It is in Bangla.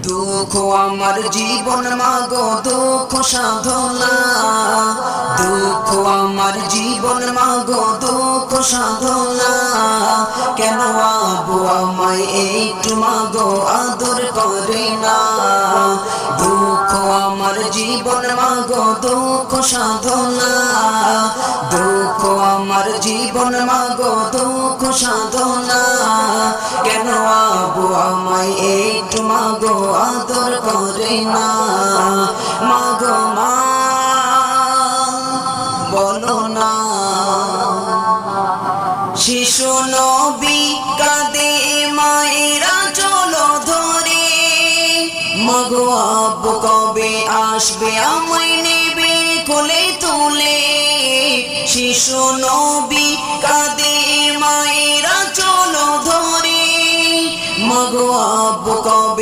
দুঃখ আমার জীবন মাগো দুঃখ সাধনা, দুঃখ আমার জীবন মাগো দুঃখ সাধনা। কেন আব্বু আমায় একটু মাগো আদর করে না? দুঃখ আমার জীবন মাগো দুঃখ সাধনা, দুঃখ আমার জীবন মাগো দুঃখ সাধনা। কেন আব্বু আমায় একটু মাগো আদর করে না? মাগো মা বলো না। শিশু নবী কাঁদে মায়েরা চলো ধরে, মাগো আব্বু কবে আসবে আমায় নেবে কোলে তুলে? শিশু নবী কাঁদে মায়েরা চলো ধরে, মাগো আব্বু কবে